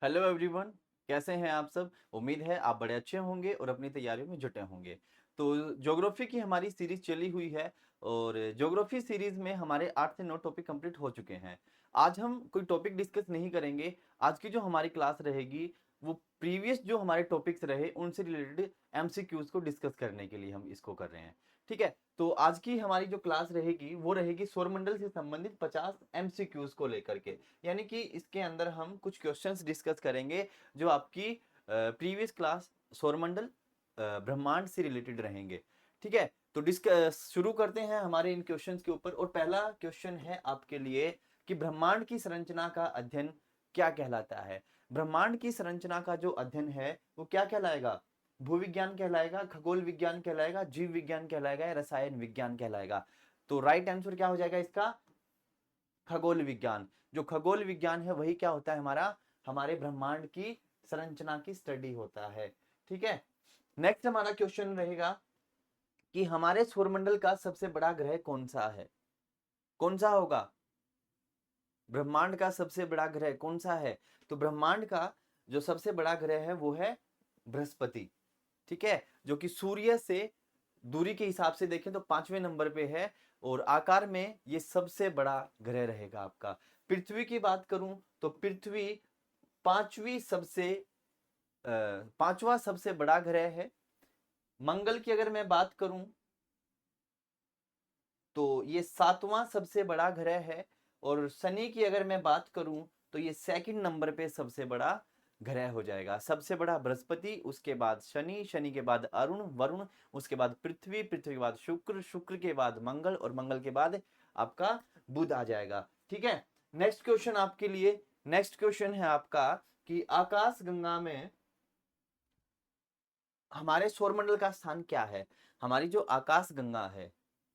Hello everyone. कैसे हैं आप सब? उम्मीद है आप बड़े अच्छे होंगे और अपनी तैयारियों में जुटे होंगे। तो ज्योग्राफी की हमारी सीरीज चली हुई है और ज्योग्राफी सीरीज में हमारे 8 से 9 टॉपिक कंप्लीट हो चुके हैं। आज हम कोई टॉपिक डिस्कस नहीं करेंगे। आज की जो हमारी क्लास रहेगी वो प्रीवियस जो हमारे टॉपिक्स रहे उनसे रिलेटेड एमसीक्यूज को डिस्कस करने के लिए हम इसको कर रहे हैं। ठीक है, तो आज की हमारी जो क्लास रहेगी वो रहेगी सौरमंडल से संबंधित 50 एमसीक्यूज को लेकर के। यानी कि इसके अंदर हम कुछ क्वेश्चंस डिस्कस करेंगे जो आपकी प्रीवियस क्लास सौरमंडल ब्रह्मांड से रिलेटेड रहेंगे। ठीक है, तो डिस्कस शुरू करते हैं हमारे इन क्वेश्चंस के ऊपर। और पहला क्वेश्चन है आपके लिए कि ब्रह्मांड की संरचना का अध्ययन क्या कहलाता है? ब्रह्मांड की संरचना का जो अध्ययन है वो क्या कहलाएगा? भूविज्ञान कहलाएगा, खगोल विज्ञान कहलाएगा, जीव विज्ञान कहलाएगा या रसायन विज्ञान कहलाएगा? तो राइट आंसर क्या हो जाएगा इसका? खगोल विज्ञान। जो खगोल विज्ञान है वही क्या होता है हमारा? हमारे ब्रह्मांड की संरचना की स्टडी होता है। ठीक है, नेक्स्ट हमारा क्वेश्चन रहेगा कि हमारे सौरमंडल का सबसे बड़ा ग्रह कौन सा है? कौन सा होगा? ब्रह्मांड का सबसे बड़ा ग्रह कौन सा है? तो ब्रह्मांड का जो सबसे बड़ा ग्रह है वो है बृहस्पति। ठीक है, जो कि सूर्य से दूरी के हिसाब से देखें तो 5वें नंबर पे है और आकार में ये सबसे बड़ा ग्रह रहेगा आपका। पृथ्वी की बात करूं तो पृथ्वी पांचवी सबसे पांचवा सबसे बड़ा ग्रह है। मंगल की अगर मैं बात करूं तो ये 7वां सबसे बड़ा ग्रह है। और शनि की अगर मैं बात करूं तो ये सेकंड नंबर पे सबसे बड़ा ग्रह हो जाएगा। सबसे बड़ा बृहस्पति, उसके बाद शनि, शनि के बाद अरुण, वरुण, उसके बाद पृथ्वी, पृथ्वी के बाद शुक्र, शुक्र के बाद मंगल और मंगल के बाद आपका बुध आ जाएगा। ठीक है, नेक्स्ट क्वेश्चन आपके लिए। नेक्स्ट क्वेश्चन है आपका कि आकाश गंगा में हमारे सौरमंडल का स्थान क्या है? हमारी जो आकाश गंगा है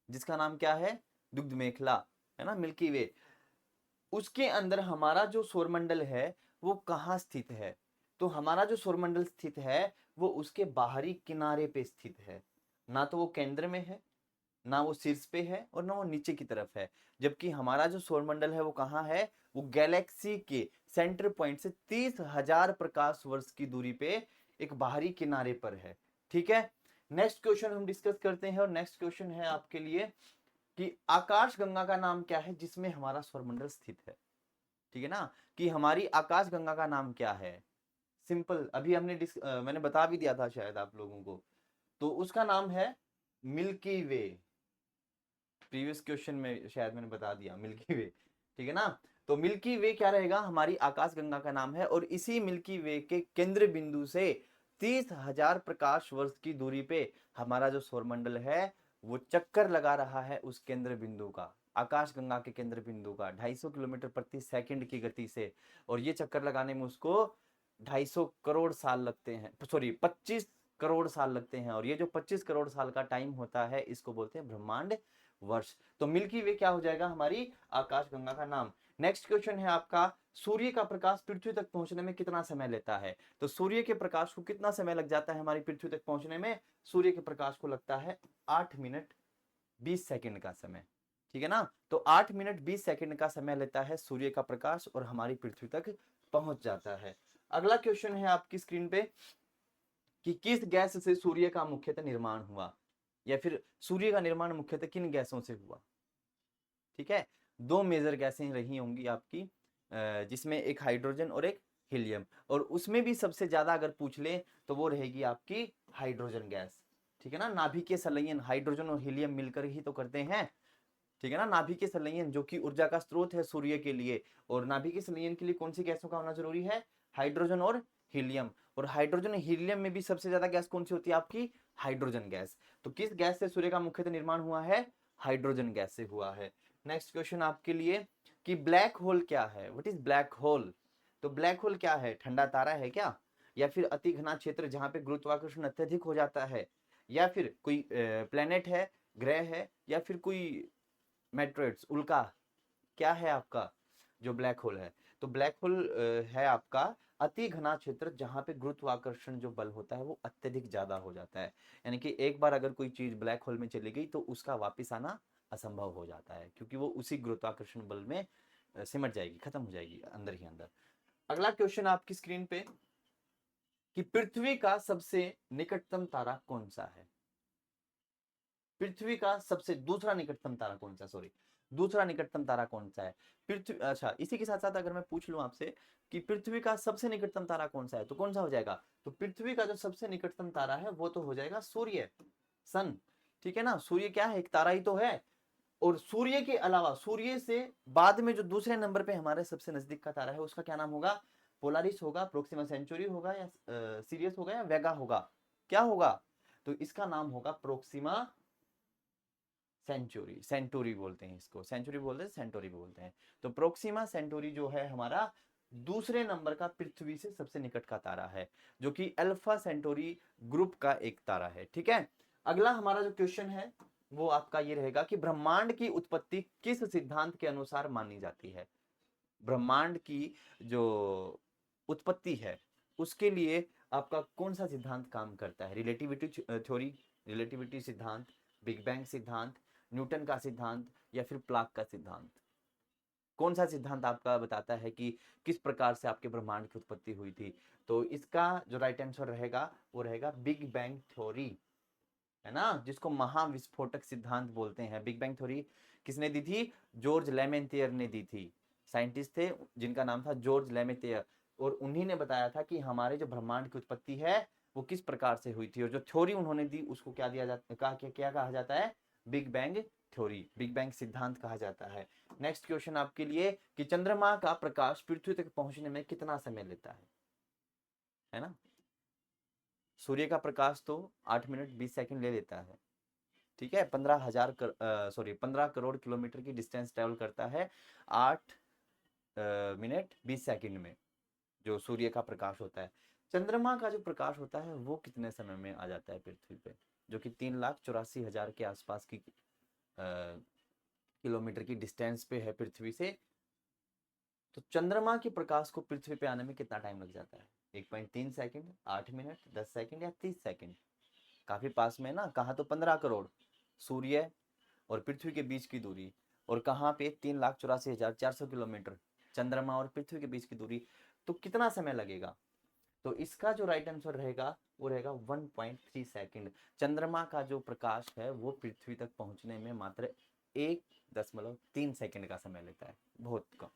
जिसका नाम क्या है? दुग्ध मेखला, है ना, मिल्की वे। उसके अंदर हमारा जो सौरमंडल है वो कहाँ स्थित है? तो हमारा जो सौरमंडल स्थित है वो उसके बाहरी किनारे पे स्थित है। ना तो वो केंद्र में है, ना वो शीर्ष पे है और ना वो नीचे की तरफ है। जबकि हमारा जो सौरमंडल है वो कहाँ है? वो गैलेक्सी के सेंटर पॉइंट से 30,000 प्रकाश वर्ष की दूरी पे एक बाहरी किनारे पर है। ठीक है, नेक्स्ट क्वेश्चन हम डिस्कस करते हैं और नेक्स्ट क्वेश्चन है आपके लिए कि आकाश गंगा का नाम क्या है जिसमें हमारा सौरमंडल स्थित है? ठीक है ना, कि हमारी आकाश गंगा का नाम क्या है? सिंपल, अभी मैंने बता भी दिया था शायद आप लोगों को। तो उसका नाम है मिल्की वे। प्रीवियस क्वेश्चन में शायद मैंने बता दिया, मिल्की वे। ठीक है ना, तो मिल्की वे क्या रहेगा? हमारी आकाश गंगा का नाम है। और इसी मिल्की वे के केंद्र बिंदु से 30,000 प्रकाश वर्ष की दूरी पे हमारा जो सौरमंडल है वो चक्कर लगा रहा है उस केंद्र बिंदु का, आकाश गंगा के केंद्र बिंदु का 250 किलोमीटर प्रति सेकंड की गति से। और ये चक्कर लगाने में उसको 250 करोड़ साल लगते हैं, सॉरी 25 करोड़ साल लगते हैं। और ये जो 25 करोड़ साल का टाइम होता है इसको बोलते हैं ब्रह्मांड वर्ष। तो मिल्की वे क्या हो जाएगा? हमारी आकाश गंगा का नाम। नेक्स्ट क्वेश्चन है आपका, सूर्य का प्रकाश पृथ्वी तक पहुंचने में कितना समय लेता है? तो सूर्य के प्रकाश को कितना समय लग जाता है हमारी पृथ्वी तक पहुंचने में? सूर्य के प्रकाश को लगता है 8 मिनट 20 सेकंड का समय। ठीक है ना, तो 8 मिनट 20 सेकंड का समय लेता है सूर्य का प्रकाश और हमारी पृथ्वी तक पहुंच जाता है। अगला क्वेश्चन है आपकी स्क्रीन पे कि किस गैस से सूर्य का मुख्यतः निर्माण हुआ, या फिर सूर्य का निर्माण मुख्यतः किन गैसों से हुआ? ठीक है, दो मेजर गैसें रही होंगी आपकी, जिसमें एक हाइड्रोजन और एक हीलियम। और उसमें भी सबसे ज्यादा अगर पूछ ले तो वो रहेगी आपकी हाइड्रोजन गैस। ठीक है ना, नाभिकीय संलयन हाइड्रोजन और हीलियम मिलकर ही तो करते हैं। ठीक है ना, नाभिकीय संलयन जो कि ऊर्जा का स्रोत है सूर्य के लिए। और नाभिकीय संलयन के लिए कौन सी गैसों का होना जरूरी है? हाइड्रोजन और हीलियम। और हाइड्रोजन और हीलियम में भी सबसे ज्यादा गैस कौन सी होती है आपकी? Hydrogen gas. तो किस गैस से सूर्य का मुख्यतः निर्माण हुआ है? हाइड्रोजन गैस से हुआ है। नेक्स्ट क्वेश्चन आपके लिए कि ब्लैक होल क्या है? What is black hole? तो ब्लैक होल क्या है? ठंडा तारा है क्या? या फिर अति घना क्षेत्र जहां पे गुरुत्वाकर्षण अत्यधिक हो जाता है? या फिर कोई प्लेनेट है, ग्रह है, या फिर कोई मेट्रोइड्स उल्का? क्या है आपका जो ब्लैक होल है? तो ब्लैक होल है आपका अति घना क्षेत्र जहां पे गुरुत्वाकर्षण जो बल होता है वो अत्यधिक ज्यादा हो जाता है। यानी कि एक बार अगर कोई चीज ब्लैक होल में चली गई तो उसका वापस आना असंभव हो जाता है, क्योंकि वो उसी गुरुत्वाकर्षण बल में सिमट जाएगी, खत्म हो जाएगी अंदर ही अंदर। अगला क्वेश्चन आपकी स्क्रीन पे कि पृथ्वी का सबसे निकटतम तारा कौन सा है। पृथ्वी का सबसे दूसरा निकटतम तारा कौन सा, सॉरी, दूसरा निकटतम तारा कौन सा है। पृथ्वी, अच्छा, इसी के साथ साथ अगर मैं पूछ लूं आपसे कि पृथ्वी का सबसे निकटतम तारा कौन सा है, तो कौन सा हो जाएगा। तो पृथ्वी का जो सबसे निकटतम तारा है वो तो हो जाएगा सूर्य, सन। ठीक है ना, सूर्य क्या है, एक तारा ही तो है। और सूर्य के अलावा, सूर्य से बाद में जो दूसरे नंबर पे हमारे सबसे नजदीक का तारा है उसका क्या नाम होगा। पोलारिस होगा, प्रोक्सिमा सेंचुरी होगा, या सीरियस होगा, या वेगा होगा, क्या होगा। तो इसका नाम होगा प्रोक्सिमा सेंचुरी, सेंटुरी बोलते हैं इसको, सेंचुरी बोलते हैं, सेंटुरी बोलते हैं। तो प्रोक्सिमा सेंटुरी जो है हमारा दूसरे नंबर का पृथ्वी से सबसे निकट का तारा है, जो कि अल्फा सेंटोरी ग्रुप का एक तारा है। ठीक है, अगला हमारा जो क्वेश्चन है वो आपका ये रहेगा कि ब्रह्मांड की उत्पत्ति किस सिद्धांत के अनुसार मानी जाती है। ब्रह्मांड की जो उत्पत्ति है उसके लिए आपका कौन सा सिद्धांत काम करता है। रिलेटिविटी थ्योरी, रिलेटिविटी सिद्धांत, बिग बैंग सिद्धांत, न्यूटन का सिद्धांत, या फिर प्लाक का सिद्धांत। कौन सा सिद्धांत आपका बताता है कि किस प्रकार से आपके ब्रह्मांड की उत्पत्ति हुई थी। तो इसका जो राइट आंसर रहेगा वो रहेगा बिग बैंग थ्योरी, है ना, जिसको महाविस्फोटक सिद्धांत बोलते हैं। बिग बैंग थ्योरी किसने दी थी, जॉर्ज लेमेंथियर ने दी थी। साइंटिस्ट थे जिनका नाम था जॉर्ज लेमेंथियर, और उन्हीं ने बताया था कि हमारे जो ब्रह्मांड की उत्पत्ति है वो किस प्रकार से हुई थी। और जो थ्योरी उन्होंने दी उसको क्या दिया जाता, क्या कहा जाता है, big bang theory, big bang सिद्धांत कहा जाता है। नेक्स्ट क्वेश्चन आपके लिए कि चंद्रमा का प्रकाश पृथ्वी तक पहुंचने में कितना समय लेता है ना। सूर्य का प्रकाश तो 8 मिनट 20 सेकंड ले लेता है। ठीक है, 15 करोड़ किलोमीटर की डिस्टेंस ट्रेवल करता है 8 मिनट 20 सेकंड में, जो सूर्य का प्रकाश होता है। चंद्रमा का जो प्रकाश होता है वो कितने समय में आ जाता है पृथ्वी पे, जो कि 3,84,000 के आसपास की किलोमीटर की डिस्टेंस पे है पृथ्वी से। तो चंद्रमा के प्रकाश को पृथ्वी पे आने में कितना टाइम लग जाता है, 1.3 सेकंड, 8 मिनट, 10 सेकंड, या 30 सेकंड। काफी पास में ना, कहा तो 15 करोड़, सूर्य और पृथ्वी के बीच की दूरी, और कहाँ पे 3,84,400 किलोमीटर, चंद्रमा और पृथ्वी के बीच की दूरी। तो कितना समय लगेगा। तो इसका जो राइट आंसर रहेगा वो रहेगा 1.3 सेकंड। चंद्रमा का जो प्रकाश है वो पृथ्वी तक पहुंचने में मात्र 1.3 सेकंड का समय लेता है, बहुत कम।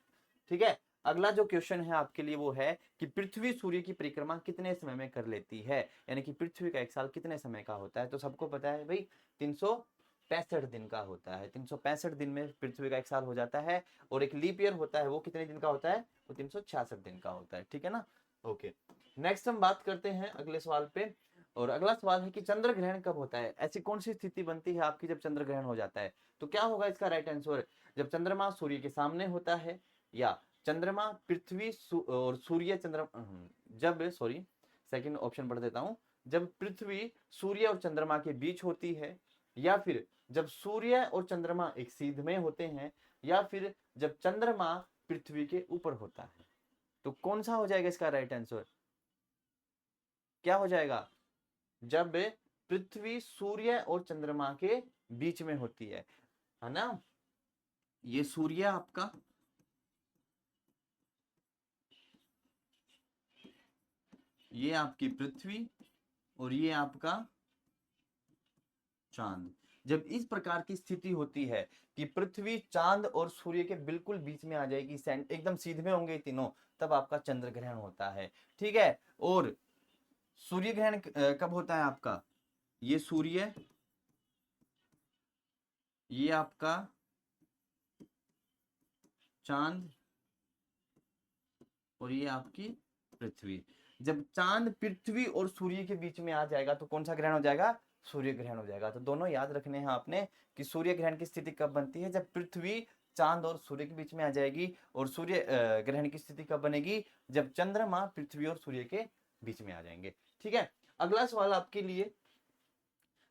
ठीक है, अगला जो क्वेश्चन है आपके लिए वो है कि पृथ्वी सूर्य की परिक्रमा कितने समय में कर लेती है, यानी कि पृथ्वी का एक साल कितने समय का होता है। तो सबको पता है भाई 365 दिन का होता है, 365 दिन में पृथ्वी का एक साल हो जाता है। और एक लीप ईयर होता है वो कितने दिन का होता है, वो 366 दिन का होता है। ठीक है ना, ओके। नेक्स्ट हम बात करते हैं अगले सवाल पे, और अगला सवाल है कि चंद्र ग्रहण कब होता है। ऐसी कौन सी स्थिति बनती है आपकी जब चंद्र ग्रहण हो जाता है। तो क्या होगा इसका राइट आंसर, जब चंद्रमा सूर्य के सामने होता है, या चंद्रमा पृथ्वी और सूर्य जब, सॉरी, सेकंड ऑप्शन पढ़ देता हूं, जब पृथ्वी सूर्य और चंद्रमा के बीच होती है, या फिर जब सूर्य और चंद्रमा एक सीध में होते हैं, या फिर जब चंद्रमा पृथ्वी के ऊपर होता है। तो कौन सा हो जाएगा इसका राइट आंसर, क्या हो जाएगा, जब पृथ्वी सूर्य और चंद्रमा के बीच में होती है ना। ये सूर्य आपका, ये आपकी पृथ्वी, और ये आपका चांद। जब इस प्रकार की स्थिति होती है कि पृथ्वी चांद और सूर्य के बिल्कुल बीच में आ जाएगी, एकदम सीधे में होंगे तीनों, तब आपका चंद्र ग्रहण होता है। ठीक है, और सूर्य ग्रहण कब होता है आपका, ये सूर्य, ये आपका चांद, और ये आपकी पृथ्वी। जब चांद पृथ्वी और सूर्य के बीच में आ जाएगा तो कौन सा ग्रहण हो जाएगा, सूर्य ग्रहण हो जाएगा। तो दोनों याद रखने हैं आपने कि सूर्य ग्रहण की स्थिति कब बनती है, जब पृथ्वी चांद और सूर्य के बीच में आ जाएगी, और सूर्य ग्रहण की स्थिति कब बनेगी, जब चंद्रमा पृथ्वी और सूर्य के बीच में आ जाएंगे। ठीक है, अगला सवाल आपके लिए,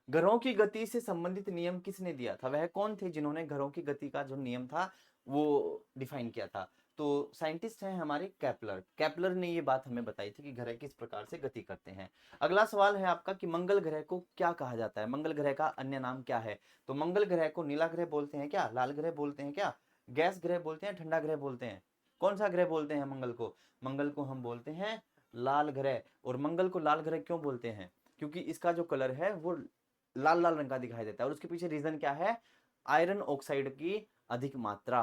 ग्रहों की गति से संबंधित नियम किसने दिया था, वह कौन थे जिन्होंने ग्रहों की गति का जो नियम था वो डिफाइन किया था। तो साइंटिस्ट हैं हमारे केपलर, केपलर ने ये बात हमें बताई थी कि ग्रह किस प्रकार से गति करते हैं। अगला सवाल है आपका कि मंगल ग्रह को क्या कहा जाता है, मंगल ग्रह का अन्य नाम क्या है। तो मंगल ग्रह को नीला ग्रह बोलते हैं क्या, लाल ग्रह बोलते हैं क्या, गैस ग्रह बोलते हैं, ठंडा ग्रह बोलते हैं, कौन सा ग्रह बोलते हैं मंगल को? मंगल को हम बोलते हैं लाल ग्रह। और मंगल को लाल ग्रह क्यों बोलते हैं? क्योंकि इसका जो कलर है वो लाल लाल रंग का दिखाई देता है। और उसके पीछे रीजन क्या है? आयरन ऑक्साइड की अधिक मात्रा,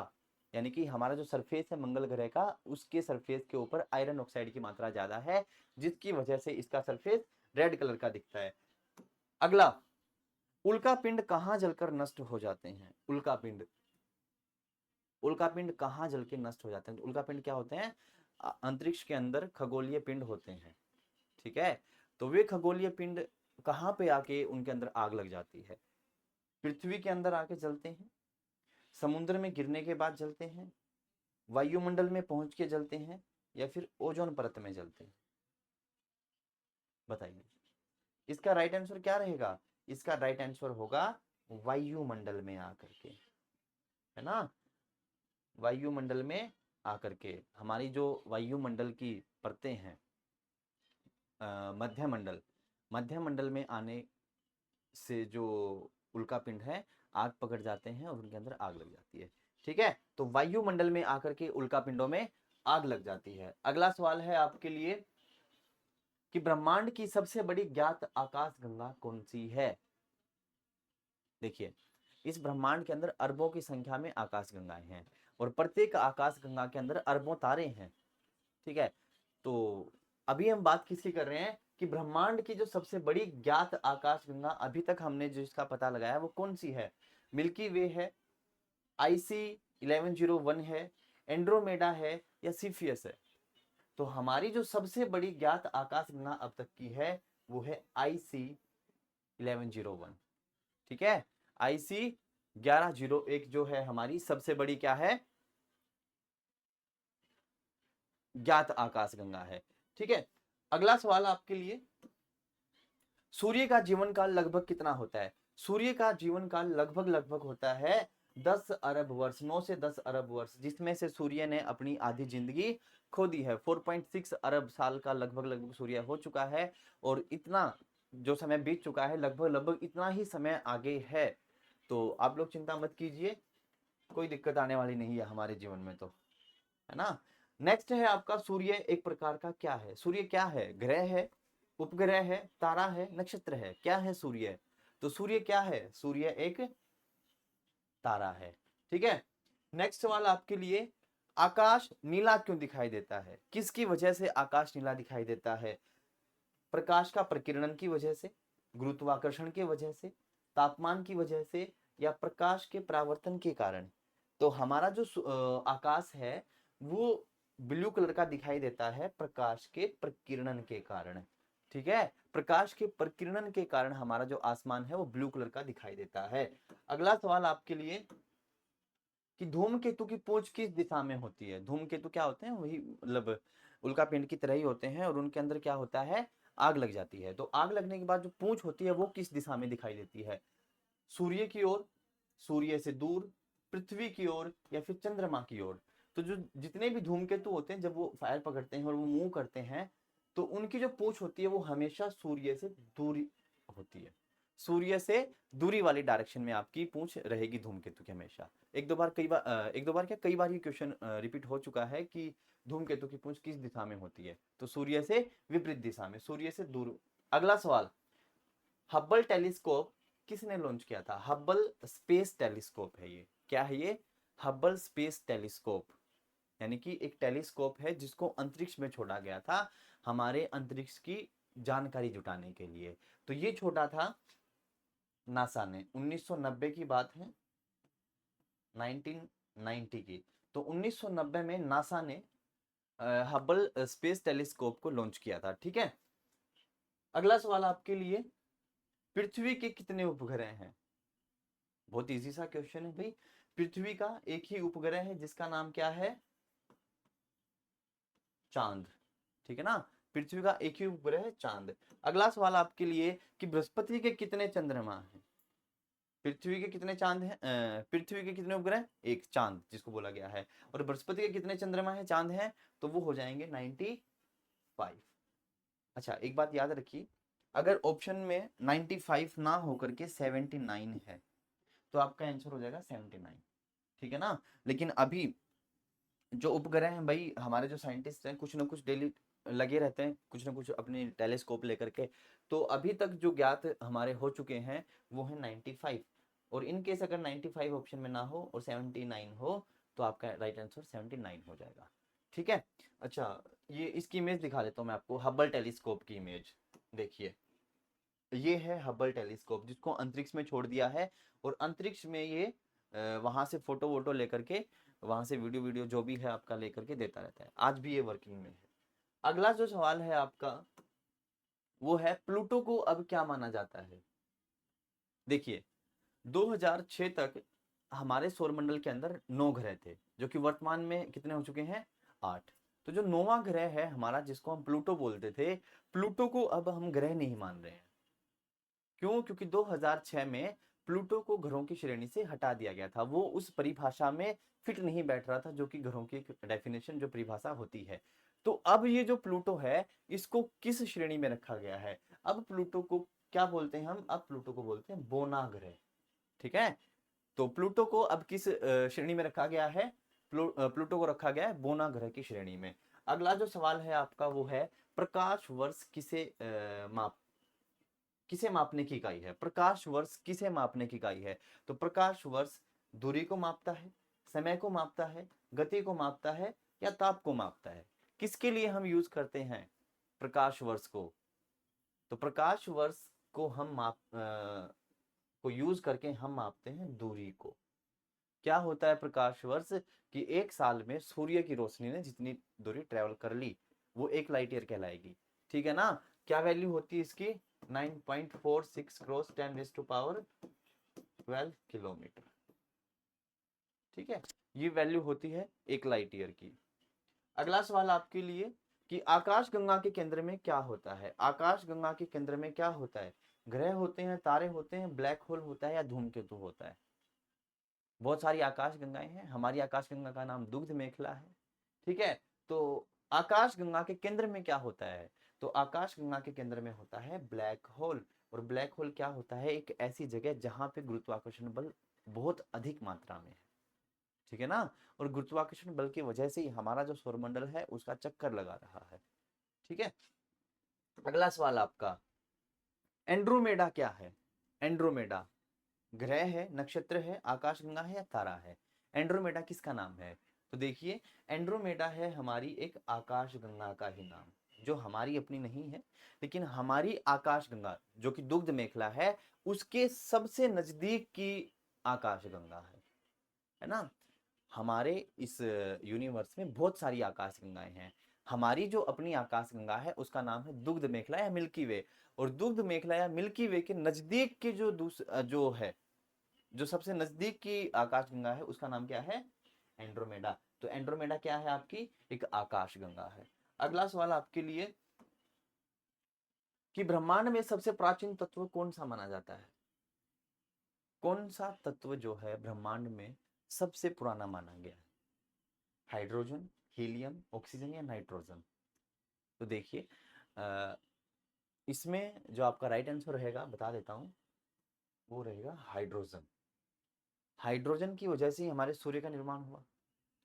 यानी कि हमारा जो सरफेस है मंगल ग्रह का, उसके सरफेस के ऊपर आयरन ऑक्साइड की मात्रा ज्यादा है, जिसकी वजह से इसका सरफेस रेड कलर का दिखता है। अगला, उल्का पिंड कहाँ जलकर नष्ट हो जाते हैं? उल्का पिंड, उल्का पिंड कहाँ जल के नष्ट हो जाते हैं? तो उल्का पिंड क्या होते हैं? अंतरिक्ष के अंदर खगोलीय पिंड होते हैं, ठीक है। तो वे खगोलीय पिंड कहाँ पे आके उनके अंदर आग लग जाती है? पृथ्वी के अंदर आके जलते हैं, समुद्र में गिरने के बाद जलते हैं, वायुमंडल में पहुंच के जलते हैं, या फिर ओजोन परत में जलते हैं? बताइए इसका राइट आंसर क्या रहेगा? इसका राइट आंसर होगा वायुमंडल में आकर के, है ना। वायुमंडल में आकर के हमारी जो वायुमंडल की परतें हैं, मध्यमंडल, मध्यमंडल में आने से जो उल्का पिंड है आग पकड़ जाते हैं और उनके अंदर आग लग जाती है, ठीक है। तो वायुमंडल में आकर के उल्का पिंडों में आग लग जाती है। अगला सवाल है आपके लिए कि ब्रह्मांड की सबसे बड़ी ज्ञात आकाश गंगा कौन सी है? देखिए, इस ब्रह्मांड के अंदर अरबों की संख्या में आकाश गंगाएं हैं और प्रत्येक आकाश गंगा के अंदर अरबों तारे हैं, ठीक है। तो अभी हम बात किसकी कर रहे हैं कि ब्रह्मांड की जो सबसे बड़ी ज्ञात आकाश गंगा अभी तक हमने जिसका पता लगाया वो कौन सी है? मिल्की वे है, आईसी 1101 है, एंड्रोमेडा है, या सीफियस है? तो हमारी जो सबसे बड़ी ज्ञात आकाश गंगा अब तक की है वो है आईसी 1101, ठीक है। आईसी 1101 जो है हमारी सबसे बड़ी क्या है? ज्ञात आकाश गंगा है, ठीक है। अगला सवाल आपके लिए, सूर्य का जीवन काल लगभग कितना होता है? सूर्य का जीवन काल लगभग लगभग होता है 10 अरब वर्ष, 9 से 10 अरब वर्ष, जिसमें से सूर्य ने अपनी आधी जिंदगी खो दी है। 4.6 अरब साल का लगभग लगभग सूर्य हो चुका है और इतना जो समय बीत चुका है लगभग लगभग इतना ही समय आगे है। तो आप लोग चिंता मत कीजिए, कोई दिक्कत आने वाली नहीं है हमारे जीवन में, तो है ना। नेक्स्ट है आपका, सूर्य एक प्रकार का क्या है? सूर्य क्या है? ग्रह है, उपग्रह है, तारा है, नक्षत्र है? क्या है सूर्य? तो सूर्य क्या है? सूर्य एक तारा है, ठीक है। नेक्स्ट सवाल आपके लिए, आकाश नीला क्यों दिखाई देता है? किसकी वजह से आकाश नीला दिखाई देता है? प्रकाश का प्रकीर्णन की वजह से, गुरुत्वाकर्षण की वजह से, तापमान की वजह से, या प्रकाश के परावर्तन के कारण? तो हमारा जो आकाश है वो ब्लू कलर का दिखाई देता है प्रकाश के प्रकीर्णन के कारण, ठीक है। प्रकाश के प्रकीर्णन के कारण हमारा जो आसमान है वो ब्लू कलर का दिखाई देता है। अगला सवाल आपके लिए कि धूमकेतु की पूंछ किस दिशा में होती है? धूमकेतु क्या होते हैं? वही मतलब उल्का पिंड की तरह ही होते हैं और उनके अंदर क्या होता है? आग लग जाती है। तो आग लगने के बाद जो पूंछ होती है वो किस दिशा में दिखाई देती है? सूर्य की ओर, सूर्य से दूर, पृथ्वी की ओर, या फिर चंद्रमा की ओर? तो जो जितने भी धूमकेतु होते हैं जब वो फायर पकड़ते हैं और वो मूव करते हैं तो उनकी जो पूंछ होती है वो हमेशा सूर्य से दूरी होती है। सूर्य से दूरी वाली डायरेक्शन में आपकी पूंछ रहेगी धूमकेतु की हमेशा। एक दो बार क्या, कई बार ये क्वेश्चन रिपीट हो चुका है कि धूमकेतु की पूंछ किस दिशा में होती है? तो सूर्य से विपरीत दिशा में, सूर्य से दूर। अगला सवाल, हब्बल टेलीस्कोप किसने लॉन्च किया था? हब्बल स्पेस टेलीस्कोप है ये। क्या है ये? हब्बल स्पेस टेलीस्कोप, यानी कि एक टेलीस्कोप है जिसको अंतरिक्ष में छोड़ा गया था हमारे अंतरिक्ष की जानकारी जुटाने के लिए। तो ये छोटा था नासा ने, 1990 की बात है, 1990 की। तो 1990 में नासा ने हब्बल स्पेस टेलीस्कोप को लॉन्च किया था, ठीक है। अगला सवाल आपके लिए, पृथ्वी के कितने उपग्रह हैं? बहुत इजी सा क्वेश्चन है भाई। पृथ्वी का एक ही उपग्रह है जिसका नाम क्या है? चांद, ठीक है ना। पृथ्वी का एक ही उपग्रह है चांद। अगला सवाल आपके लिए कि बृहस्पति के कितने चंद्रमा हैं? पृथ्वी के कितने चांद हैं? पृथ्वी के कितने उपग्रह? एक चांद जिसको बोला गया है। और बृहस्पति के कितने चंद्रमा है, चांद हैं? तो वो हो जाएंगे 95। अच्छा एक बात याद रखिए, अगर ऑप्शन में 95 ना होकर के 79 है तो आपका आंसर हो जाएगा 79, ठीक है ना। लेकिन अभी जो उपग्रह हैं भाई, हमारे जो साइंटिस्ट हैं कुछ ना कुछ डेली लगे रहते हैं, कुछ ना कुछ अपनी टेलीस्कोप लेकर के। तो अभी तक जो ज्ञात हमारे हो चुके हैं वो है 95। और इन केस अगर 95 ऑप्शन में ना हो और 79 हो तो आपका राइट आंसर 79 हो जाएगा। ठीक है। अच्छा, ये इसकी इमेज दिखा देता हूँ मैं आपको, हबल टेलीस्कोप की इमेज देखिए। ये है हबल टेलीस्कोप जिसको अंतरिक्ष में छोड़ दिया है, और अंतरिक्ष में ये वहां से फोटो वोटो लेकर के, वहां से वीडियो वीडियो जो भी है आपका लेकर के देता रहता है, आज भी ये वर्किंग में है। अगला जो सवाल है आपका वो है प्लूटो को अब क्या माना जाता है। देखिए 2006 तक हमारे सौरमंडल के अंदर 9 ग्रह थे, जो कि वर्तमान में कितने हो चुके हैं, 8। तो जो 9वां ग्रह है हमारा, जिसको हम प्लूटो बोलते थे, प्लूटो को अब हम ग्रह नहीं मान रहे हैं। क्यों? क्योंकि 2006 में प्लूटो को ग्रहों की श्रेणी से हटा दिया गया था, वो उस परिभाषा में फिट नहीं बैठ रहा था जो कि ग्रहों की डेफिनेशन, जो परिभाषा होती है। तो अब ये जो प्लूटो है इसको किस श्रेणी में रखा गया है? अब प्लूटो को क्या बोलते हैं हम? अब प्लूटो को बोलते हैं बोना ग्रह। ठीक है। तो प्लूटो को अब किस श्रेणी में रखा गया है? प्लूटो को रखा गया है बोना ग्रह की श्रेणी में। अगला जो सवाल है आपका वो है प्रकाश वर्ष किसे मापने की इकाई है? प्रकाश वर्ष किसे मापने की इकाई है? तो प्रकाश वर्ष दूरी को मापता है, समय को मापता है, गति को मापता है, या ताप को मापता है? किसके लिए हम यूज करते हैं प्रकाश वर्ष को? तो प्रकाश वर्ष को को यूज करके हम मापते हैं दूरी को। क्या होता है प्रकाश वर्ष? कि एक साल में सूर्य की रोशनी ने जितनी दूरी ट्रेवल कर ली वो 1 लाइट ईयर कहलाएगी। ठीक है ना? क्या वैल्यू होती है इसकी? 9.46 क्रॉस 10⁻12 किलोमीटर। ठीक है, ये वैल्यू होती है 1 लाइट ईयर की। अगला सवाल आपके लिए कि आकाश गंगा के केंद्र में क्या होता है? आकाश गंगा के केंद्र में क्या होता है? ग्रह होते हैं, तारे होते हैं, ब्लैक होल होता है, या धूमकेतु होता है? बहुत सारी आकाश गंगाएं हैं, हमारी आकाश गंगा का नाम दुग्ध मेखला है। ठीक है। तो आकाश गंगा के केंद्र में क्या होता है? तो आकाश गंगा के केंद्र में होता है ब्लैक होल। और ब्लैक होल क्या होता है? एक ऐसी जगह जहां पे गुरुत्वाकर्षण बल बहुत अधिक मात्रा में है। ठीक है ना? और गुरुत्वाकर्षण बल की वजह से ही हमारा जो सौरमंडल है उसका चक्कर लगा रहा है। ठीक है। अगला सवाल आपका, एंड्रोमेडा क्या है? एंड्रोमेडा ग्रह है, नक्षत्र है, आकाशगंगा है, या तारा है? एंड्रोमेडा किसका नाम है? तो देखिए एंड्रोमेडा है हमारी एक आकाशगंगा का ही नाम, जो हमारी अपनी नहीं है, लेकिन हमारी आकाशगंगा जो कि दुग्ध मेखला है उसके सबसे नजदीक की आकाशगंगा है ना? हमारे इस यूनिवर्स में बहुत सारी आकाशगंगाएं हैं। हमारी जो अपनी आकाशगंगा है उसका नाम है दुग्ध मेखला या मिल्की वे। और दुग्ध मेखला या मिल्की वे के नजदीक के जो है, जो सबसे नजदीक की आकाशगंगा है उसका नाम क्या है? एंड्रोमेडा। तो एंड्रोमेडा क्या है? आपकी एक आकाशगंगा है। अगला सवाल आपके लिए कि ब्रह्मांड में सबसे प्राचीन तत्व कौन सा माना जाता है? कौन सा तत्व जो है ब्रह्मांड में सबसे पुराना माना गया है? हाइड्रोजन, हीलियम, ऑक्सीजन, या नाइट्रोजन? तो देखिए इसमें जो आपका राइट आंसर रहेगा बता देता हूं, वो रहेगा हाइड्रोजन। हाइड्रोजन की वजह से ही हमारे सूर्य का निर्माण हुआ।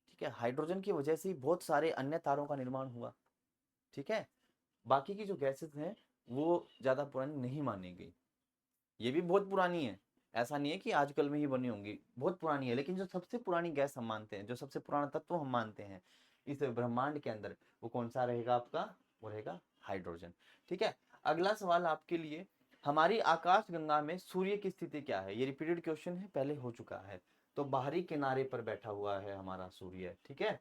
ठीक है। हाइड्रोजन की वजह से ही बहुत सारे अन्य तारों का निर्माण हुआ। ठीक है। बाकी की जो गैसेस हैं वो ज्यादा पुरानी नहीं मानी गई। ये भी बहुत पुरानी है, ऐसा नहीं है कि आजकल में ही बनी होंगी, बहुत पुरानी है। लेकिन जो सबसे पुरानी गैस हम मानते हैं, जो सबसे पुराना तत्व हम मानते हैं इस ब्रह्मांड के अंदर, वो कौन सा रहेगा आपका? वो रहेगा हाइड्रोजन। ठीक है। अगला सवाल आपके लिए, हमारी आकाश गंगा में सूर्य की स्थिति क्या है? ये रिपीटेड क्वेश्चन है, पहले हो चुका है। तो बाहरी किनारे पर बैठा हुआ है हमारा सूर्य। ठीक है।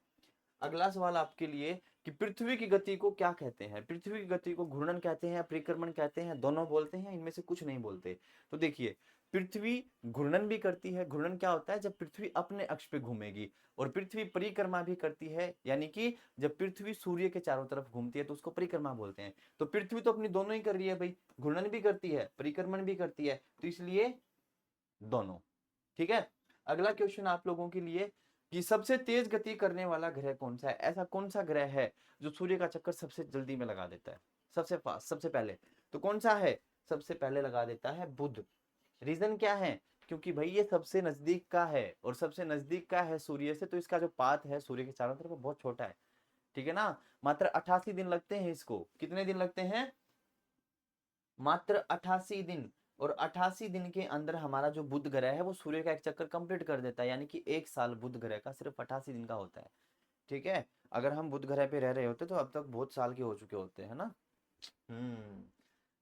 अगला सवाल आपके लिए कि पृथ्वी की गति को क्या कहते हैं? पृथ्वी की गति को घूर्णन कहते हैं, परिक्रमण कहते हैं, दोनों बोलते हैं, इनमें से कुछ नहीं बोलते? तो देखिए पृथ्वी घूर्णन भी करती है। घूर्णन क्या होता है? जब पृथ्वी अपने अक्ष पे घूमेगी। और पृथ्वी परिक्रमा भी करती है, यानी कि जब पृथ्वी सूर्य के चारों तरफ घूमती है तो उसको परिक्रमा बोलते हैं। तो पृथ्वी तो अपनी दोनों ही कर रही है भाई, घूर्णन भी करती है, परिक्रमण भी करती है, तो इसलिए दोनों। ठीक है। अगला क्वेश्चन आप लोगों के लिए कि सबसे तेज गति करने वाला ग्रह कौन सा है? ऐसा कौन सा ग्रह है जो सूर्य का चक्कर सबसे जल्दी में लगा देता है, सबसे फास्ट, सबसे पहले? तो कौन सा है? सबसे पहले लगा देता है बुध। रीजन क्या है? क्योंकि भाई ये सबसे नजदीक का है और सबसे नजदीक का है सूर्य से, तो इसका जो पाथ है सूर्य के चारों तरफ वो बहुत छोटा है, ठीक है ना। मात्र 88 दिन लगते हैं इसको। कितने दिन लगते हैं? मात्र 88 दिन। और 88 दिन के अंदर हमारा जो बुध ग्रह है वो सूर्य का एक चक्कर कंप्लीट कर देता है, यानी कि एक साल बुध ग्रह का सिर्फ 88 दिन का होता है, ठीक है। अगर हम बुध ग्रह पे रह रहे होते तो अब तक बहुत साल के हो चुके होते हैं ना।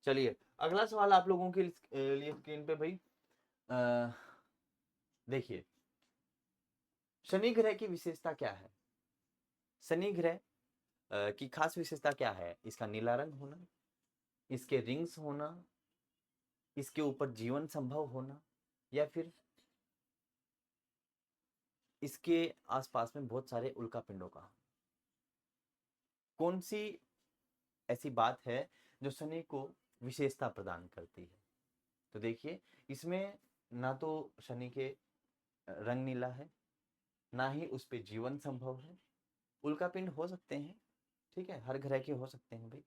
चलिए अगला सवाल आप लोगों के लिए स्क्रीन पे भाई देखिए, शनि ग्रह की विशेषता क्या है? शनि ग्रह की खास विशेषता क्या है? इसका नीला रंग होना, इसके रिंग्स होना, इसके ऊपर जीवन संभव होना, या फिर इसके आसपास में बहुत सारे उल्का पिंडों का। कौन सी ऐसी बात है जो शनि को विशेषता प्रदान करती है? तो देखिए, इसमें ना तो शनि के रंग नीला है, ना ही उस पे जीवन संभव है। उल्का पिंड हो सकते हैं, ठीक है, हर ग्रह के हो सकते हैं भाई,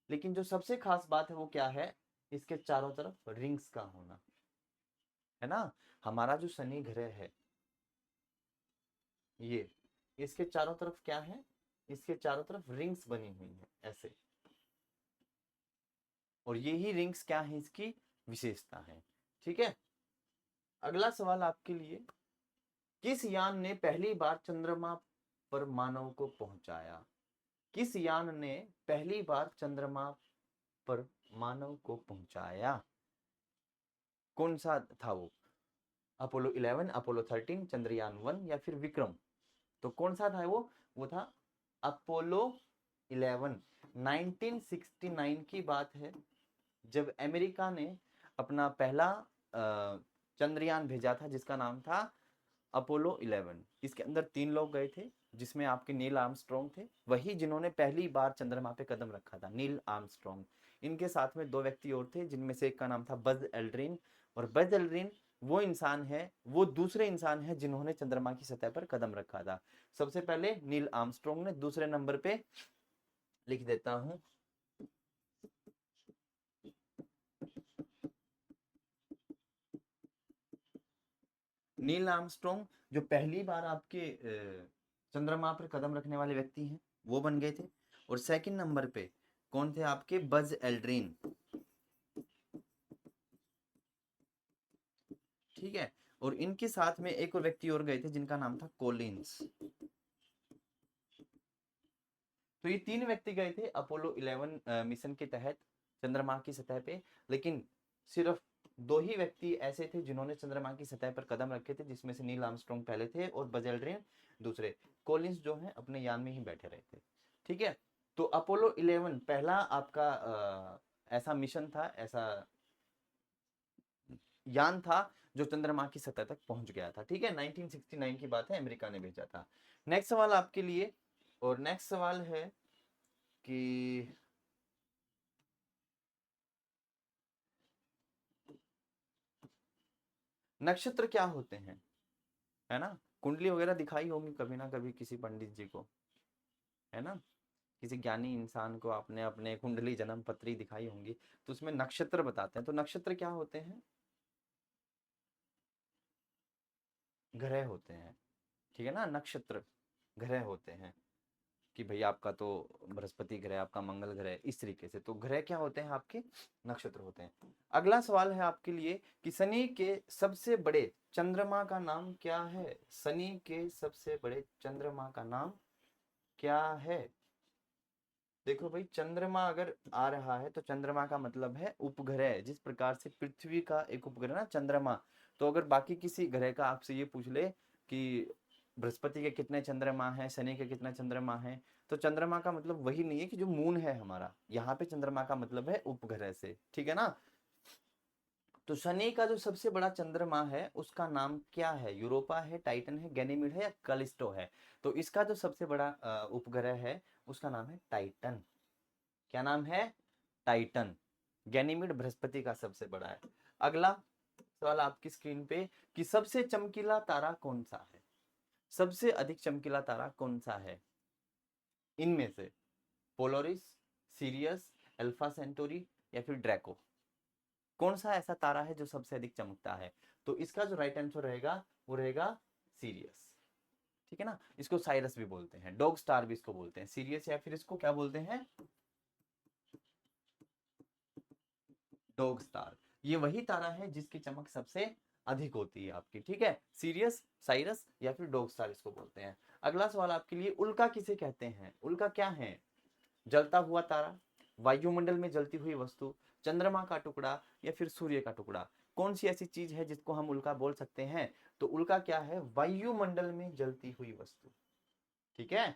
लेकिन जो सबसे खास बात है वो क्या है? इसके चारों तरफ रिंग्स का होना, है ना। हमारा जो शनि ग्रह है ये, इसके चारों तरफ क्या है? इसके चारों तरफ रिंग्स बनी हुई है ऐसे, और ये ही रिंग्स क्या है? इसकी विशेषता है, ठीक है। अगला सवाल आपके लिए, किस यान ने पहली बार चंद्रमा पर मानव को पहुंचाया? किस यान ने पहली बार चंद्रमा पर मानव को पहुंचाया? कौन सा था वो? अपोलो 11, अपोलो 13, चंद्रयान 1 या फिर विक्रम? तो कौन सा था वो था अपोलो 11। 1969 की बात है, जब अमेरिका ने अपना पहला चंद्रयान भेजा था जिसका नाम था अपोलो 11। इसके अंदर 3 लोग गए थे, जिसमें आपके नील आर्मस्ट्रॉन्ग थे, वही जिन्होंने पहली बार चंद्रमा पे कदम रखा था, नील आर्मस्ट्रॉन्ग। इनके साथ में 2 व्यक्ति और थे, जिनमें से एक का नाम था बज एल्ड्रिन। और बज एल्ड्रिन वो इंसान है, वो दूसरे इंसान है जिन्होंने चंद्रमा की सतह पर कदम रखा था। सबसे पहले नील आर्मस्ट्रॉन्ग ने, दूसरे नंबर पे लिख देता हूं नील आर्मस्ट्रॉन्ग, जो पहली बार आपके चंद्रमा पर कदम रखने वाले व्यक्ति हैं, वो बन गए थे। और सेकंड नंबर पे कौन थे? आपके बज एल्ड्रिन, ठीक है। और इनके साथ में एक और व्यक्ति और गए थे जिनका नाम था कोलिंस। तो ये 3 व्यक्ति गए थे अपोलो 11 मिशन के तहत चंद्रमा की सतह पे, लेकिन सिर्फ 2 ही व्यक्ति ऐसे थे जिन्होंने चंद्रमा की सतह पर कदम रखे थे, जिसमें से नील आर्मस्ट्रॉन्ग पहले थे और बज एल्ड्रिन दूसरे। कोलिंस जो है अपने यान में ही बैठे रहे थे, ठीक है। तो अपोलो 11 पहला आपका ऐसा मिशन था, ऐसा यान था जो चंद्रमा की सतह तक पहुंच गया था, ठीक है। 1969 की बात है, अमेरिका ने भेजा था। नेक्स्ट सवाल आपके लिए, और नेक्स्ट सवाल है कि नक्षत्र क्या होते हैं, है ना। कुंडली वगैरह दिखाई होगी कभी ना कभी किसी पंडित जी को, है ना। किसी ज्ञानी इंसान को आपने अपने कुंडली जन्म पत्री दिखाई होंगी, तो उसमें नक्षत्र बताते हैं। तो नक्षत्र क्या होते हैं? ग्रह होते हैं, ठीक है ना। नक्षत्र ग्रह होते हैं कि भाई आपका तो बृहस्पति ग्रह, आपका मंगल ग्रह, इस तरीके से। तो ग्रह क्या होते हैं? आपके नक्षत्र होते हैं। अगला सवाल है आपके लिए कि शनि के सबसे बड़े चंद्रमा का नाम क्या है? शनि के सबसे बड़े चंद्रमा का नाम क्या है? देखो भाई, चंद्रमा अगर आ रहा है तो चंद्रमा का मतलब है उपग्रह। जिस प्रकार से पृथ्वी का एक उपग्रह ना चंद्रमा, तो अगर बाकी किसी ग्रह का आपसे ये पूछ ले कि बृहस्पति के कितने चंद्रमा हैं, शनि के कितने चंद्रमा हैं, तो चंद्रमा का मतलब वही नहीं है कि जो मून है हमारा, यहाँ पे चंद्रमा का मतलब है उपग्रह से, ठीक है ना। तो शनि का जो सबसे बड़ा चंद्रमा है उसका नाम क्या है? यूरोपा है, टाइटन है, गैनीमीड है, या कलिस्टो है? तो इसका जो सबसे बड़ा उपग्रह है उसका नाम है टाइटन। क्या नाम है? टाइटन। गैनीमीड बृहस्पति का सबसे बड़ा है। अगला सवाल आपकी स्क्रीन पे कि सबसे चमकीला तारा कौन सा है? सबसे अधिक चमकीला तारा कौन सा है इनमें से? पोलोरिस, सीरियस, अल्फा सेंटोरी या फिर ड्रैको? कौन सा ऐसा तारा है जो सबसे अधिक चमकता है? तो इसका जो राइट आंसर रहेगा वो रहेगा सीरियस। ठीक है ना, इसको साइरस भी बोलते हैं, डॉग स्टार भी इसको बोलते हैं, सीरियस या फिर इसको क्या बोलते हैं, डॉग स्टार। ये वही तारा है जिसकी चमक सबसे अधिक होती है आपकी। ठीक है, सीरियस, साइरस या फिर डॉग स्टार इसको बोलते हैं। अगला सवाल आपके लिए, उल्का किसे कहते हैं? उल्का क्या है? जलता हुआ तारा, वायुमंडल में जलती हुई वस्तु, चंद्रमा का टुकड़ा या फिर सूर्य का टुकड़ा। कौन सी ऐसी चीज है जिसको हम उल्का बोल सकते हैं? तो उल्का क्या है? वायुमंडल में जलती हुई वस्तु। ठीक है,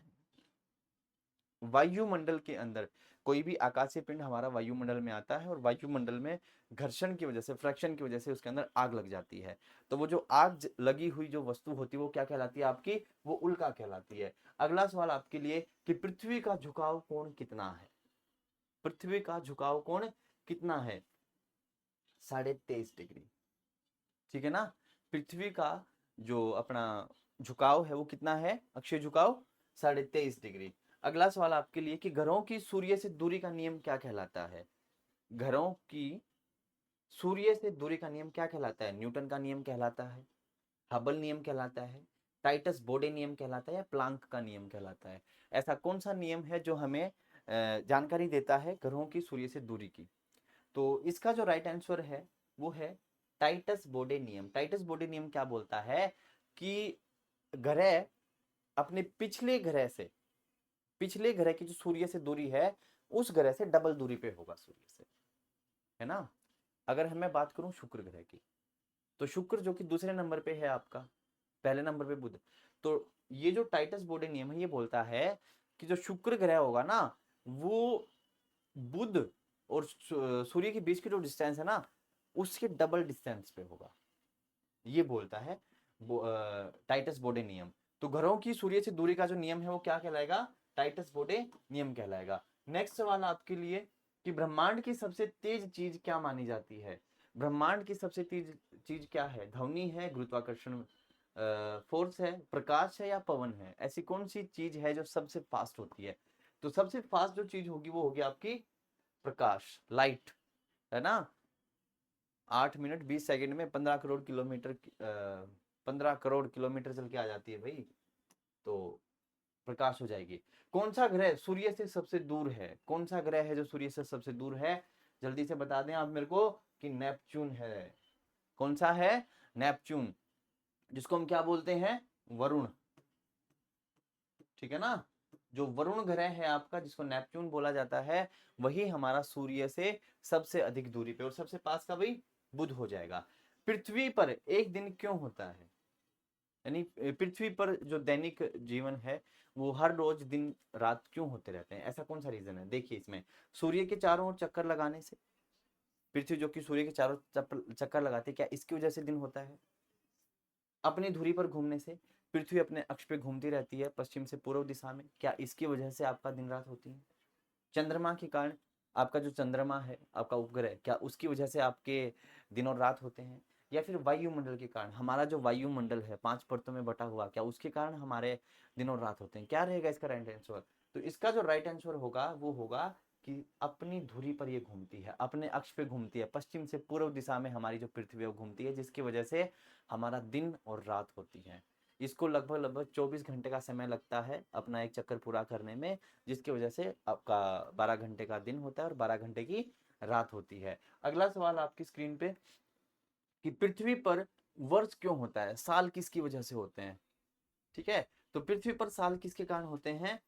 वायुमंडल के अंदर कोई भी आकाशीय पिंड हमारा वायुमंडल में आता है और वायुमंडल में घर्षण की वजह से, फ्रैक्शन की वजह से उसके अंदर आग लग जाती है। तो वो जो आग लगी हुई जो वस्तु होती है वो क्या कहलाती है आपकी? वो उल्का कहलाती है। अगला सवाल आपके लिए कि पृथ्वी का झुकाव कोण कितना है? पृथ्वी का झुकाव कोण कितना है? 23.5 डिग्री। ठीक है ना, पृथ्वी का जो अपना झुकाव है वो कितना है? अक्षीय झुकाव 23.5 डिग्री। अगला सवाल आपके लिए कि घरों की सूर्य से दूरी का नियम क्या कहलाता है? घरों की सूर्य से दूरी का नियम क्या कहलाता है? न्यूटन का नियम कहलाता है, हबल नियम कहलाता है, टाइटस बोडे नियम कहलाता है या प्लांक का नियम कहलाता है? ऐसा कौन सा नियम है जो हमें जानकारी देता है ग्रहों की सूर्य से दूरी की? तो इसका जो राइट आंसर है वो है टाइटस बोडे नियम। टाइटस बोडे नियम क्या बोलता है कि ग्रह अपने पिछले ग्रह की जो सूर्य से दूरी है उस ग्रह से डबल दूरी पे होगा सूर्य से, है ना। अगर मैं बात करूं शुक्र ग्रह की, तो शुक्र जो कि दूसरे नंबर पे है आपका, पहले नंबर पे बुध। तो ये जो टाइटस बोडे नियम है ये बोलता है कि जो शुक्र ग्रह होगा ना वो बुध और सूर्य के बीच की जो डिस्टेंस है ना उसके डबल डिस्टेंस पे होगा, ये बोलता है टाइटस बोडे नियम। तो ग्रहों की सूर्य से दूरी का जो नियम है वो क्या कहलाएगा? टाइटस बोडे नियम कहलाएगा। नेक्स्ट सवाल आपके लिए कि ब्रह्मांड की सबसे तेज चीज क्या मानी जाती है? ब्रह्मांड की सबसे तेज चीज क्या है? ध्वनि है, गुरुत्वाकर्षण फोर्स है, प्रकाश है या पवन है? ऐसी कौन सी चीज है जो सबसे फास्ट होती है? तो सबसे फास्ट जो चीज होगी वो होगी आपकी प्रकाश, लाइट, है ना। 8 मिनट 20 सेकंड में 15 करोड़ किलोमीटर चल के आ जाती है भाई, तो प्रकाश हो जाएगी। कौन सा ग्रह सूर्य से सबसे दूर है? कौन सा ग्रह है जो सूर्य से सबसे दूर है? जल्दी से बता दें आप मेरे को कि नेपच्यून है। कौन सा है? नेपच्यून, जिसको हम क्या बोलते हैं? वरुण। ठीक है ना, जो वरुण ग्रह है आपका जिसको नेपच्यून बोला जाता है वही हमारा सूर्य से सबसे अधिक दूरी पे, और सबसे पास का भाई बुध हो जाएगा। पृथ्वी पर एक दिन क्यों होता है? यानी पृथ्वी पर जो दैनिक जीवन है वो हर रोज दिन रात क्यों होते रहते हैं? ऐसा कौन सा रीजन है? देखिए इसमें, सूर्य के चारों ओर चक्कर लगाने से, पृथ्वी जो कि सूर्य के चारों चक्कर लगाती है, क्या इसकी वजह से दिन होता है? अपनी धुरी पर घूमने से, पृथ्वी अपने अक्ष पे घूमती रहती है पश्चिम से पूर्व दिशा में, क्या इसकी वजह से आपका दिन रात होती है? चंद्रमा के कारण, आपका जो चंद्रमा है आपका उपग्रह, क्या उसकी वजह से आपके दिन और रात होते हैं? या फिर वायुमंडल के कारण, हमारा जो वायुमंडल है 5 परतों में बटा हुआ, क्या उसके कारण हमारे दिन और रात होते हैं? क्या रहेगा इसका राइट आंसर? तो इसका जो राइट आंसर होगा वो होगा कि अपनी धुरी पर ये घूमती है, अपने अक्ष पे घूमती है, पश्चिम से पूर्व दिशा में हमारी जो पृथ्वी है वो घूमती है, जिसकी वजह से हमारा दिन और रात होती है। इसको लगभग लगभग 24 घंटे का समय लगता है अपना एक चक्कर पूरा करने में, जिसकी वजह से आपका 12 घंटे का दिन होता है और 12 घंटे की रात होती है। अगला सवाल आपकी स्क्रीन पे कि पृथ्वी पर वर्ष क्यों होता है? साल किसकी वजह से होते हैं? ठीक है, तो पृथ्वी पर साल किसके कारण होते हैं?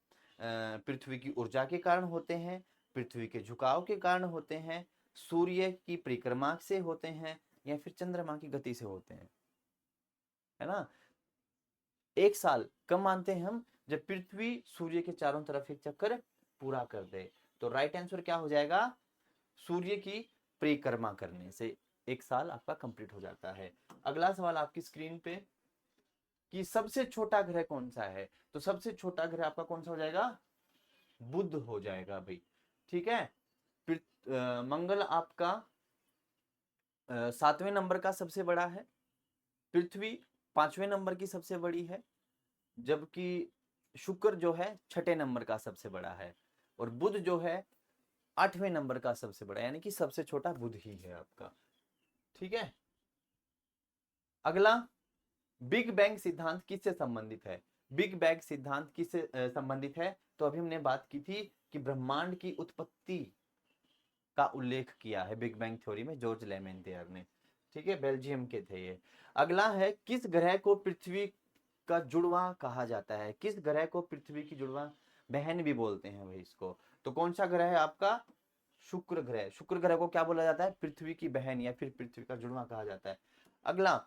पृथ्वी की ऊर्जा के कारण होते हैं, पृथ्वी के झुकाव के कारण होते हैं, सूर्य की परिक्रमा से होते हैं या फिर चंद्रमा की गति से होते हैं, है ना। एक साल कब मानते हैं हम? जब पृथ्वी सूर्य के चारों तरफ एक चक्कर पूरा कर दे। तो राइट आंसर क्या हो जाएगा? सूर्य की परिक्रमा करने से एक साल आपका कंप्लीट हो जाता है। अगला सवाल आपकी स्क्रीन पे कि सबसे छोटा ग्रह कौन सा है? तो सबसे छोटा ग्रह आपका कौन सा हो जाएगा? बुध हो जाएगा भाई। ठीक है, मंगल आपका 7वें नंबर का सबसे बड़ा है, पृथ्वी 5वें नंबर की सबसे बड़ी है, जबकि शुक्र जो है 6ठे नंबर का सबसे बड़ा है, और बुध जो है 8वें नंबर का सबसे बड़ा, यानी कि सबसे छोटा बुध ही है आपका। ठीक है, अगला, बिग बैंग सिद्धांत किससे संबंधित है? बिग बैंग सिद्धांत किससे संबंधित है? तो अभी हमने बात की थी कि ब्रह्मांड की उत्पत्ति का उल्लेख किया है बिग बैंग थ्योरी में जॉर्ज लेमेंटियर ने, ठीक है, बेल्जियम के थे ये। अगला है, किस ग्रह को पृथ्वी का जुड़वा कहा जाता है? किस ग्रह को पृथ्वी की जुड़वा बहन भी बोलते हैं भाई इसको? तो कौन सा ग्रह है आपका? शुक्र ग्रह। शुक्र ग्रह को क्या बोला जाता है? पृथ्वी की बहन या फिर पृथ्वी का जुड़वा कहा जाता है। अगला,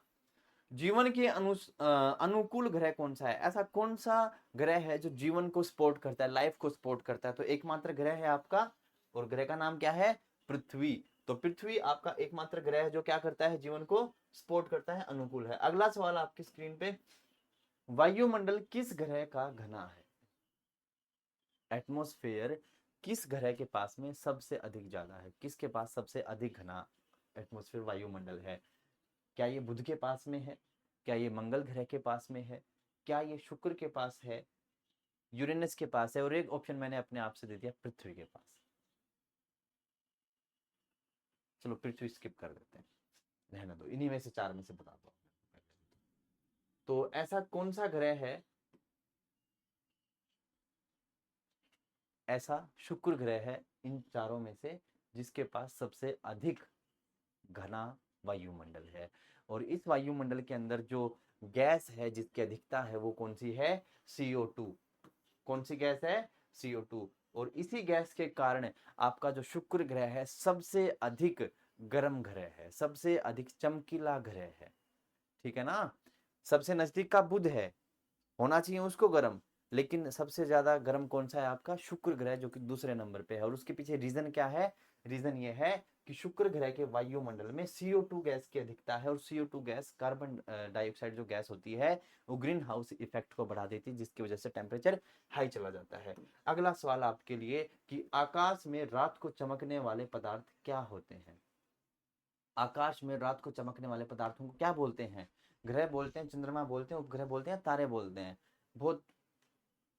जीवन के अनुकूल ग्रह कौन सा है? ऐसा कौन सा ग्रह है जो जीवन को सपोर्ट करता है, लाइफ को सपोर्ट करता है? तो एकमात्र ग्रह है आपका, और ग्रह का नाम क्या है? पृथ्वी। तो पृथ्वी आपका एकमात्र ग्रह है जो क्या करता है? जीवन को सपोर्ट करता है, अनुकूल है। अगला सवाल आपकी स्क्रीन पे, वायुमंडल किस ग्रह का घना है? एटमॉस्फेयर किस ग्रह के पास में सबसे अधिक ज्यादा है? किसके पास सबसे अधिक घना एटमॉस्फेयर वायुमंडल है? क्या ये बुध के पास में है? क्या ये मंगल ग्रह के पास में है? क्या ये शुक्र के पास है? यूरेनस के पास है? और एक ऑप्शन मैंने अपने आप से दे दिया, पृथ्वी के पास। चलो पृथ्वी स्किप कर देते हैं, रहने दो, इन्हीं में से चार में से बता दो। तो ऐसा कौन सा ग्रह है, ऐसा शुक्र ग्रह है इन चारों में से जिसके पास सबसे अधिक घना वायुमंडल है? और इस वायुमंडल के अंदर जो गैस है जिसकी अधिकता है वो कौन सी है? CO2। कौन सी गैस है? CO2। और इसी गैस के कारण आपका जो शुक्र ग्रह है सबसे अधिक गर्म ग्रह है, सबसे अधिक चमकीला ग्रह है, ठीक है ना? सबसे नजदीक का बुध है, होना चाहिए उसको गर्म, लेकिन सबसे ज्यादा गर्म कौन सा है? आपका शुक्र ग्रह, जो कि दूसरे नंबर पे है। और उसके पीछे रीजन क्या है? रीजन ये है कि शुक्र ग्रह के वायुमंडल में CO2 गैस की अधिकता है, और CO2 गैस, कार्बन डाइऑक्साइड जो गैस होती है, वो ग्रीन हाउस इफेक्ट को बढ़ा देती है, जिसकी वजह से टेम्परेचर हाई चला जाता है। अगला सवाल आपके लिए कि आकाश में रात को चमकने वाले पदार्थ क्या होते हैं? आकाश में रात को चमकने वाले पदार्थों को क्या बोलते हैं? ग्रह बोलते हैं, चंद्रमा बोलते हैं, उपग्रह बोलते हैं, तारे बोलते हैं? बहुत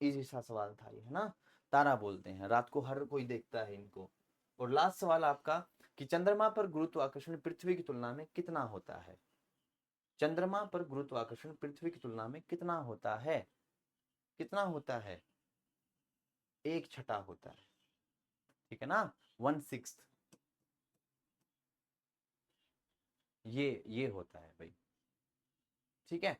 इजी सा सवाल था ये, है ना? तारा बोलते हैं, रात को हर कोई देखता है इनको। और लास्ट सवाल आपका कि चंद्रमा पर गुरुत्वाकर्षण पृथ्वी की तुलना में कितना होता है? चंद्रमा पर गुरुत्वाकर्षण पृथ्वी की तुलना में कितना होता है? कितना होता है? 1/6 होता है, ठीक है ना? 1/6 ये होता है भाई, ठीक है?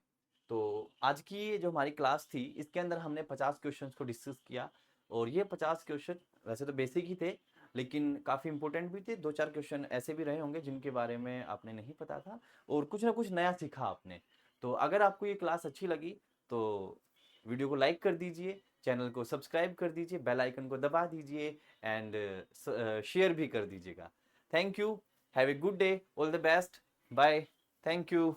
तो आज की जो हमारी क्लास थी इसके अंदर हमने 50 क्वेश्चंस को डिस्कस किया, और ये 50 क्वेश्चन वैसे तो बेसिक ही थे, लेकिन काफ़ी इंपॉर्टेंट भी थे। 2-4 क्वेश्चन ऐसे भी रहे होंगे जिनके बारे में आपने नहीं पता था, और कुछ ना कुछ नया सीखा आपने। तो अगर आपको ये क्लास अच्छी लगी तो वीडियो को लाइक कर दीजिए, चैनल को सब्सक्राइब कर दीजिए, बेल आइकन को दबा दीजिए, एंड शेयर भी कर दीजिएगा। Thank you, have a good day, all the best, bye, thank you.